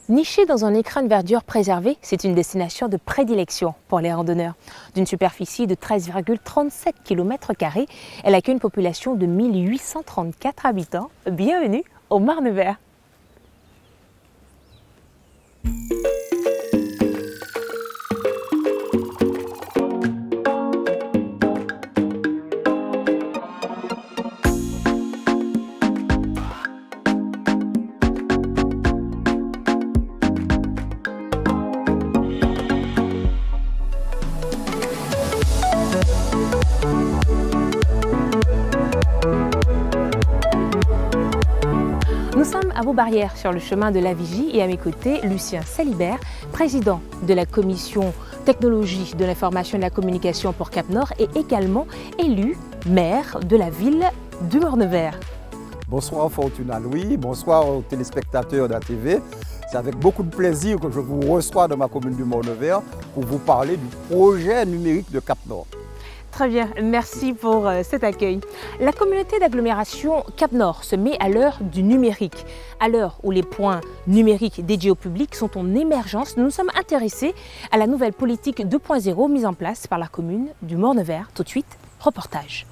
Niché dans un écrin de verdure préservé, c'est une destination de prédilection pour les randonneurs. D'une superficie de 13,37 km², elle accueille une population de 1834 habitants. Bienvenue au Marne Vert. Nous sommes à Beaubarrière, sur le chemin de la Vigie, et à mes côtés, Lucien Salibert, président de la commission technologie de l'information et de la communication pour Cap-Nord et également élu maire de la ville du Morne Vert. Bonsoir Fortuna Louis, bonsoir aux téléspectateurs de la TV. C'est avec beaucoup de plaisir que je vous reçois dans ma commune du Morne Vert pour vous parler du projet numérique de Cap-Nord. Très bien, merci pour cet accueil. La communauté d'agglomération Cap-Nord se met à l'heure du numérique. À l'heure où les points numériques dédiés au public sont en émergence, nous nous sommes intéressés à la nouvelle politique 2.0 mise en place par la commune du Morne Vert. Tout de suite, reportage.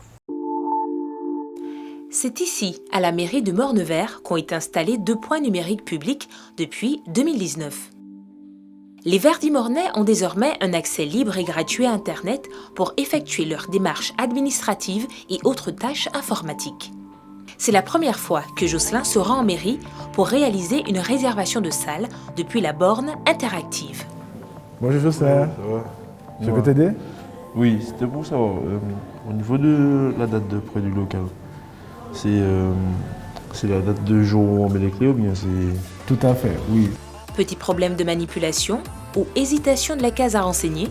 C'est ici, à la mairie de Morne Vert, qu'ont été installés 2 points numériques publics depuis 2019. Les Verdimornais ont désormais un accès libre et gratuit à Internet pour effectuer leurs démarches administratives et autres tâches informatiques. C'est la première fois que Jocelyn se rend en mairie pour réaliser une réservation de salle depuis la borne interactive. Bonjour Jocelyn, ça va? Je peux t'aider? Oui, c'était pour savoir, au niveau de la date de prêt du local, c'est la date de jour où on met les clés ou bien c'est... Tout à fait, oui. Petit problème de manipulation ou hésitation de la case à renseigner,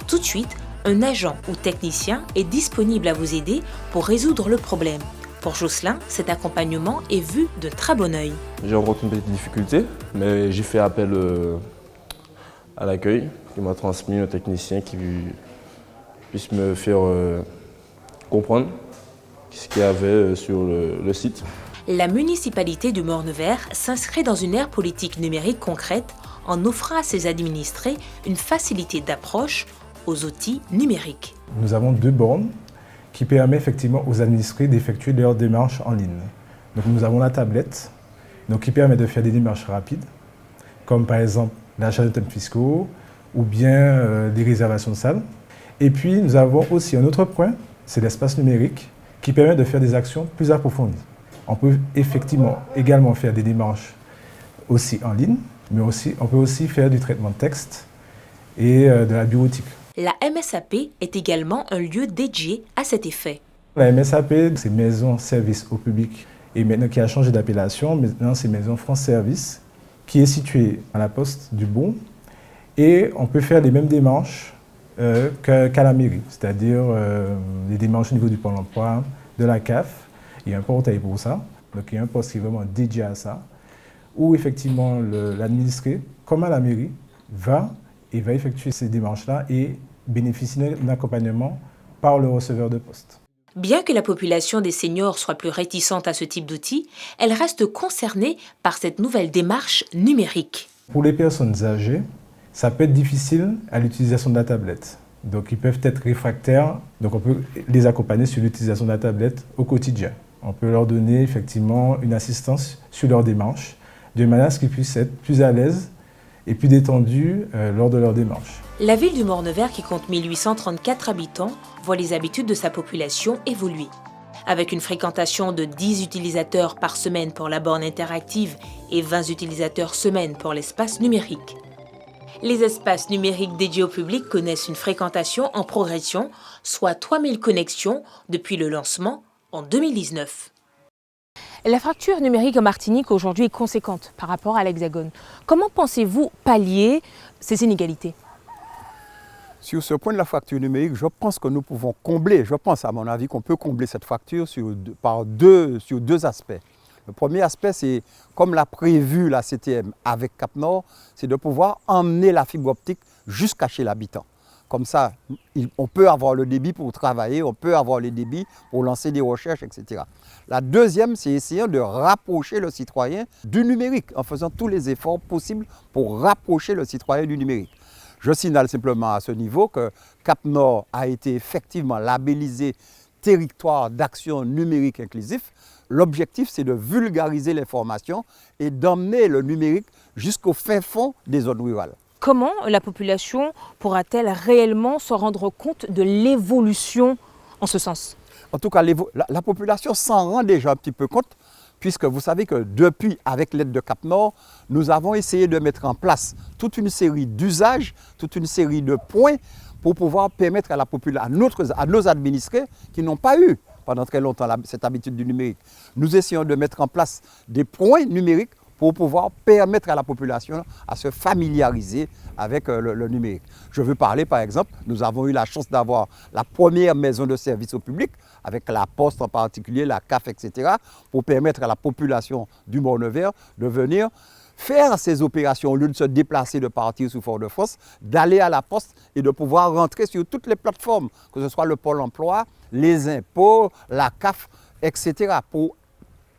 tout de suite, un agent ou technicien est disponible à vous aider pour résoudre le problème. Pour Jocelyn, cet accompagnement est vu de très bon œil. J'ai rencontré une petite difficulté, mais j'ai fait appel à l'accueil, qui m'a transmis un technicien qui puisse me faire comprendre ce qu'il y avait sur le site. La municipalité du Morne Vert s'inscrit dans une ère politique numérique concrète en offrant à ses administrés une facilité d'approche aux outils numériques. Nous avons 2 bornes qui permettent effectivement aux administrés d'effectuer leurs démarches en ligne. Donc nous avons la tablette, qui permet de faire des démarches rapides, comme par exemple l'achat de thèmes fiscaux ou bien des réservations de salles. Et puis nous avons aussi un autre point, c'est l'espace numérique, qui permet de faire des actions plus approfondies. On peut effectivement également faire des démarches aussi en ligne, mais on peut aussi faire du traitement de texte et de la bureautique. La MSAP est également un lieu dédié à cet effet. La MSAP, c'est Maison Service au Public, et maintenant qui a changé d'appellation, maintenant c'est Maison France Service, qui est située à la Poste du Bon, et on peut faire les mêmes démarches qu'à la mairie, c'est-à-dire les démarches au niveau du Pôle emploi, de la CAF. Il y a un portail pour ça, donc il y a un poste qui est vraiment dédié à ça, où effectivement l'administré, comme à la mairie, va effectuer ces démarches-là et bénéficier d'un accompagnement par le receveur de poste. Bien que la population des seniors soit plus réticente à ce type d'outils, elle reste concernée par cette nouvelle démarche numérique. Pour les personnes âgées, ça peut être difficile à l'utilisation de la tablette. Donc ils peuvent être réfractaires, donc on peut les accompagner sur l'utilisation de la tablette au quotidien. On peut leur donner effectivement une assistance sur leur démarche, de manière à ce qu'ils puissent être plus à l'aise et plus détendus lors de leur démarche. La ville du Morne Vert, qui compte 1834 habitants, voit les habitudes de sa population évoluer. Avec une fréquentation de 10 utilisateurs par semaine pour la borne interactive et 20 utilisateurs semaine pour l'espace numérique. Les espaces numériques dédiés au public connaissent une fréquentation en progression, soit 3000 connexions depuis le lancement en 2019. La fracture numérique en Martinique aujourd'hui est conséquente par rapport à l'Hexagone. Comment pensez-vous pallier ces inégalités? Sur ce point de la fracture numérique, je pense que nous pouvons combler, je pense à mon avis qu'on peut combler cette fracture sur deux aspects. Le premier aspect, c'est comme l'a prévu la CTM avec Cap-Nord, c'est de pouvoir emmener la fibre optique jusqu'à chez l'habitant. Comme ça, on peut avoir le débit pour travailler, on peut avoir le débit pour lancer des recherches, etc. La deuxième, c'est essayer de rapprocher le citoyen du numérique en faisant tous les efforts possibles pour rapprocher le citoyen du numérique. Je signale simplement à ce niveau que Cap Nord a été effectivement labellisé territoire d'action numérique inclusif. L'objectif, c'est de vulgariser l'information et d'emmener le numérique jusqu'au fin fond des zones rurales. Comment la population pourra-t-elle réellement se rendre compte de l'évolution en ce sens? En tout cas, la population s'en rend déjà un petit peu compte, puisque vous savez que depuis, avec l'aide de Cap Nord, nous avons essayé de mettre en place toute une série d'usages, toute une série de points pour pouvoir permettre à la population, à nos administrés qui n'ont pas eu pendant très longtemps cette habitude du numérique. Nous essayons de mettre en place des points numériques pour pouvoir permettre à la population à se familiariser avec le numérique. Je veux parler par exemple, nous avons eu la chance d'avoir la première maison de service au public, avec la Poste en particulier, la CAF, etc., pour permettre à la population du Borne-Vert de venir faire ces opérations au lieu de se déplacer, de partir sous Fort-de-France, d'aller à la Poste et de pouvoir rentrer sur toutes les plateformes, que ce soit le Pôle emploi, les impôts, la CAF, etc., pour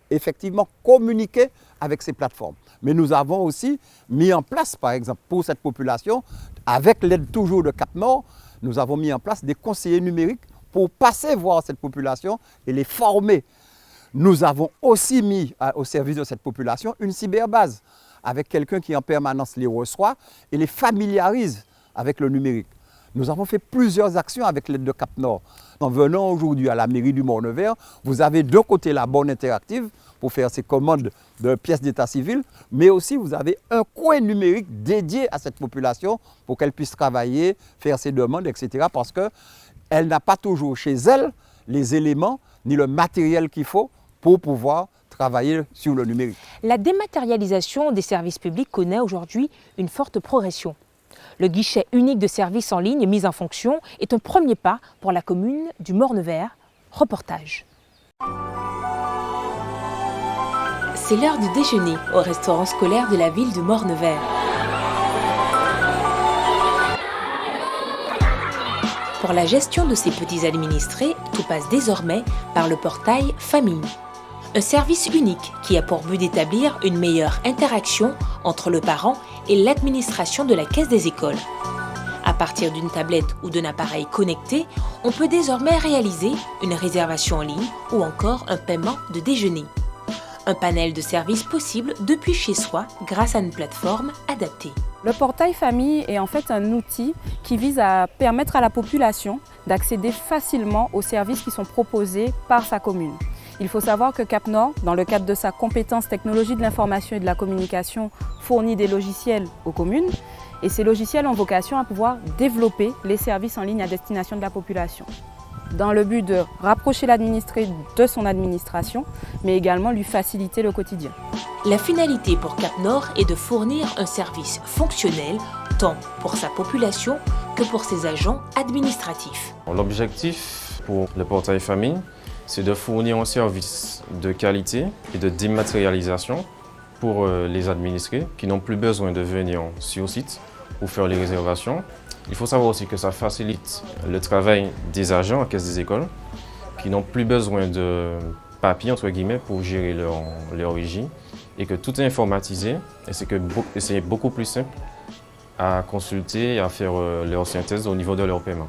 effectivement communiquer avec ces plateformes. Mais nous avons aussi mis en place, par exemple, pour cette population, avec l'aide toujours de Cap Nord, nous avons mis en place des conseillers numériques pour passer voir cette population et les former. Nous avons aussi mis au service de cette population une cyberbase avec quelqu'un qui en permanence les reçoit et les familiarise avec le numérique. Nous avons fait plusieurs actions avec l'aide de Cap Nord. En venant aujourd'hui à la mairie du Borne-Vert, vous avez d'un côté la borne interactive pour faire ses commandes de pièces d'état civil, mais aussi vous avez un coin numérique dédié à cette population pour qu'elle puisse travailler, faire ses demandes, etc. Parce qu'elle n'a pas toujours chez elle les éléments ni le matériel qu'il faut pour pouvoir travailler sur le numérique. La dématérialisation des services publics connaît aujourd'hui une forte progression. Le guichet unique de services en ligne mis en fonction est un premier pas pour la commune du Borne-Vert. Reportage. C'est l'heure du déjeuner au restaurant scolaire de la ville de Borne-Vert. Pour la gestion de ces petits administrés, tout passe désormais par le portail Famille. Un service unique qui a pour but d'établir une meilleure interaction entre le parent et l'administration de la caisse des écoles. À partir d'une tablette ou d'un appareil connecté, on peut désormais réaliser une réservation en ligne ou encore un paiement de déjeuner. Un panel de services possibles depuis chez soi grâce à une plateforme adaptée. Le portail Famille est en fait un outil qui vise à permettre à la population d'accéder facilement aux services qui sont proposés par sa commune. Il faut savoir que Cap Nord, dans le cadre de sa compétence technologie de l'information et de la communication, fournit des logiciels aux communes et ces logiciels ont vocation à pouvoir développer les services en ligne à destination de la population, dans le but de rapprocher l'administré de son administration, mais également lui faciliter le quotidien. La finalité pour Cap Nord est de fournir un service fonctionnel, tant pour sa population que pour ses agents administratifs. L'objectif pour le portail Famille, c'est de fournir un service de qualité et de dématérialisation pour les administrés qui n'ont plus besoin de venir sur site pour faire les réservations. Il faut savoir aussi que ça facilite le travail des agents à caisse des écoles qui n'ont plus besoin de papier entre guillemets pour gérer leur régie et que tout est informatisé et c'est beaucoup plus simple à consulter et à faire leur synthèse au niveau de leur paiement.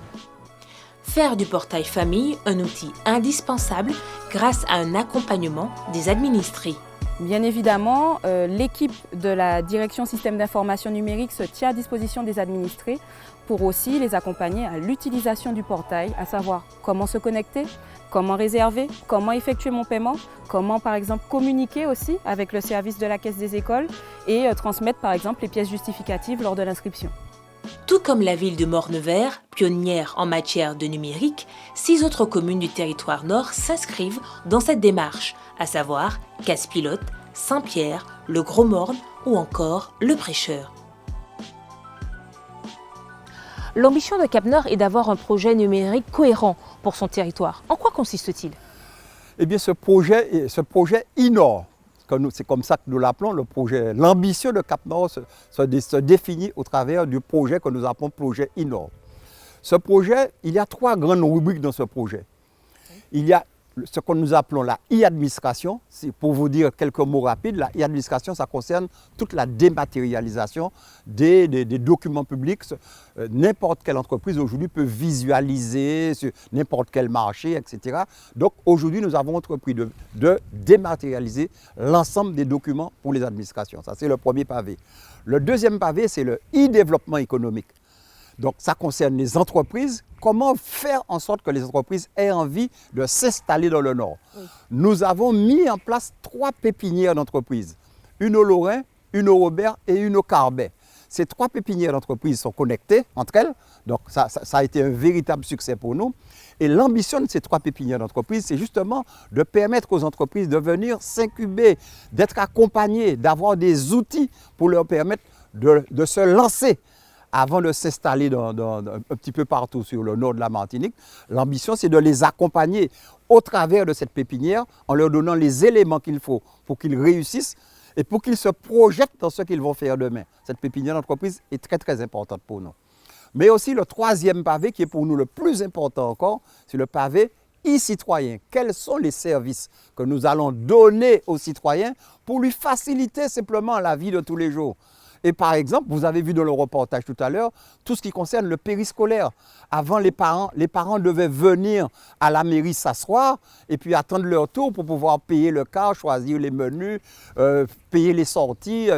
Faire du portail Famille un outil indispensable grâce à un accompagnement des administrés. Bien évidemment, l'équipe de la direction système d'information numérique se tient à disposition des administrés pour aussi les accompagner à l'utilisation du portail, à savoir comment se connecter, comment réserver, comment effectuer mon paiement, comment par exemple communiquer aussi avec le service de la caisse des écoles et transmettre par exemple les pièces justificatives lors de l'inscription. Tout comme la ville de Borne-Vert, pionnière en matière de numérique, 6 autres communes du territoire nord s'inscrivent dans cette démarche, à savoir Casse-Pilote, Saint-Pierre, le Gros-Morne ou encore le Prêcheur. L'ambition de Cap Nord est d'avoir un projet numérique cohérent pour son territoire. En quoi consiste-t-il? Eh bien, ce projet innove. C'est comme ça que nous l'appelons, le projet. L'ambition de Cap Nord se définit au travers du projet que nous appelons projet innove. Ce projet, il y a 3 grandes rubriques dans ce projet. Il y a ce que nous appelons la e-administration. C'est pour vous dire quelques mots rapides. La e-administration, ça concerne toute la dématérialisation des documents publics. N'importe quelle entreprise aujourd'hui peut visualiser sur n'importe quel marché, etc. Donc aujourd'hui, nous avons entrepris de dématérialiser l'ensemble des documents pour les administrations. Ça, c'est le premier pavé. Le deuxième pavé, c'est le e-développement économique. Donc, ça concerne les entreprises. Comment faire en sorte que les entreprises aient envie de s'installer dans le Nord? Oui. Nous avons mis en place 3 pépinières d'entreprises. Une au Lorrain, une au Robert et une au Carbet. Ces 3 pépinières d'entreprises sont connectées entre elles. Donc, ça a été un véritable succès pour nous. Et l'ambition de ces 3 pépinières d'entreprises, c'est justement de permettre aux entreprises de venir s'incuber, d'être accompagnées, d'avoir des outils pour leur permettre de se lancer avant de s'installer un petit peu partout sur le nord de la Martinique. L'ambition, c'est de les accompagner au travers de cette pépinière en leur donnant les éléments qu'il faut pour qu'ils réussissent et pour qu'ils se projettent dans ce qu'ils vont faire demain. Cette pépinière d'entreprise est très, très importante pour nous. Mais aussi le 3e pavé, qui est pour nous le plus important encore, c'est le pavé e-citoyen. Quels sont les services que nous allons donner aux citoyens pour lui faciliter simplement la vie de tous les jours? Et par exemple, vous avez vu dans le reportage tout à l'heure, tout ce qui concerne le périscolaire. Avant, les parents devaient venir à la mairie s'asseoir et puis attendre leur tour pour pouvoir payer le car, choisir les menus, payer les sorties.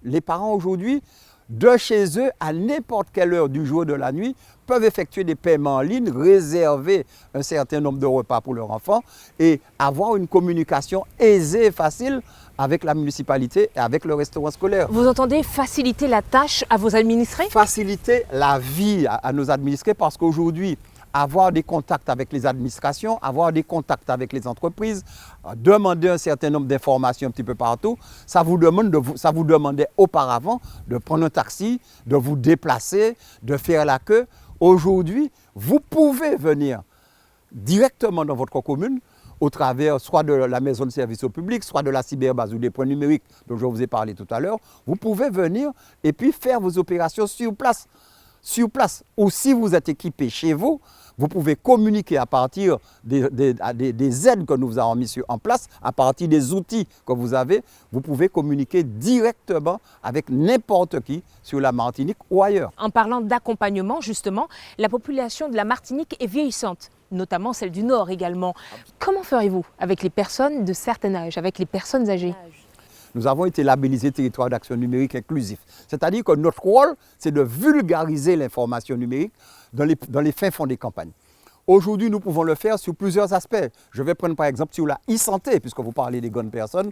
Les parents aujourd'hui, de chez eux, à n'importe quelle heure du jour ou de la nuit, peuvent effectuer des paiements en ligne, réserver un certain nombre de repas pour leur enfant et avoir une communication aisée et facile avec la municipalité et avec le restaurant scolaire. Vous entendez faciliter la tâche à vos administrés? Faciliter la vie à nos administrés parce qu'aujourd'hui, avoir des contacts avec les administrations, avoir des contacts avec les entreprises, demander un certain nombre d'informations un petit peu partout, ça vous demandait auparavant de prendre un taxi, de vous déplacer, de faire la queue. Aujourd'hui, vous pouvez venir directement dans votre commune au travers soit de la maison de service au public, soit de la cyberbase ou des points numériques dont je vous ai parlé tout à l'heure. Vous pouvez venir et puis faire vos opérations sur place. Ou si vous êtes équipé chez vous, vous pouvez communiquer à partir des aides que nous avons mis en place, à partir des outils que vous avez. Vous pouvez communiquer directement avec n'importe qui sur la Martinique ou ailleurs. En parlant d'accompagnement, justement, la population de la Martinique est vieillissante, notamment celle du Nord également. Comment ferez-vous avec les personnes de certain âge, avec les personnes âgées? Nous avons été labellisés territoire d'action numérique inclusif. C'est-à-dire que notre rôle, c'est de vulgariser l'information numérique dans les fins fonds des campagnes. Aujourd'hui, nous pouvons le faire sur plusieurs aspects. Je vais prendre par exemple sur la e-santé, puisque vous parlez des grandes personnes.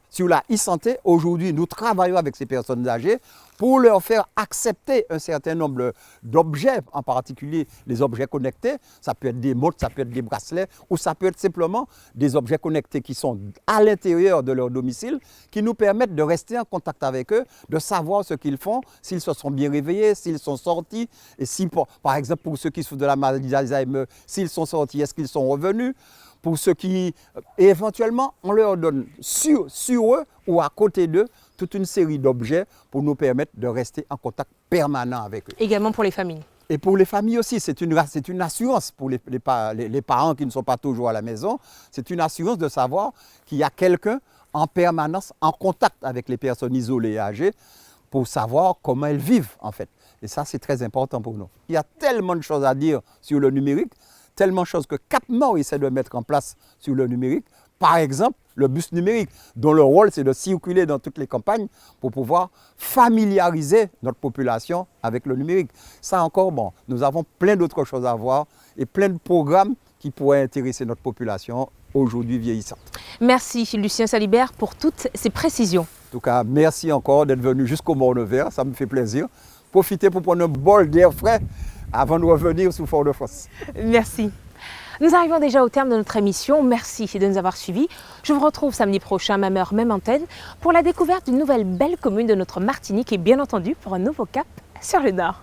Sur la e-santé, aujourd'hui, nous travaillons avec ces personnes âgées pour leur faire accepter un certain nombre d'objets, en particulier les objets connectés. Ça peut être des montres, ça peut être des bracelets, ou ça peut être simplement des objets connectés qui sont à l'intérieur de leur domicile, qui nous permettent de rester en contact avec eux, de savoir ce qu'ils font, s'ils se sont bien réveillés, s'ils sont sortis, et si, par exemple, pour ceux qui souffrent de la maladie d'Alzheimer, s'ils sont sortis, est-ce qu'ils sont revenus? Pour ceux qui, éventuellement, on leur donne sur eux ou à côté d'eux toute une série d'objets pour nous permettre de rester en contact permanent avec eux. Également pour les familles. Et pour les familles aussi, c'est une assurance pour les parents qui ne sont pas toujours à la maison. C'est une assurance de savoir qu'il y a quelqu'un en permanence en contact avec les personnes isolées et âgées pour savoir comment elles vivent en fait. Et ça, c'est très important pour nous. Il y a tellement de choses à dire sur le numérique, tellement de choses que Cap-Nord essaie de mettre en place sur le numérique. Par exemple, le bus numérique, dont le rôle, c'est de circuler dans toutes les campagnes pour pouvoir familiariser notre population avec le numérique. Ça encore, bon, nous avons plein d'autres choses à voir et plein de programmes qui pourraient intéresser notre population aujourd'hui vieillissante. Merci Lucien Salibert pour toutes ces précisions. En tout cas, merci encore d'être venu jusqu'au Morne-Vert, ça me fait plaisir. Profitez pour prendre un bol d'air frais avant de revenir sous Fort-de-France. Merci. Nous arrivons déjà au terme de notre émission. Merci de nous avoir suivis. Je vous retrouve samedi prochain, même heure, même antenne, pour la découverte d'une nouvelle belle commune de notre Martinique et bien entendu pour un nouveau cap sur le Nord.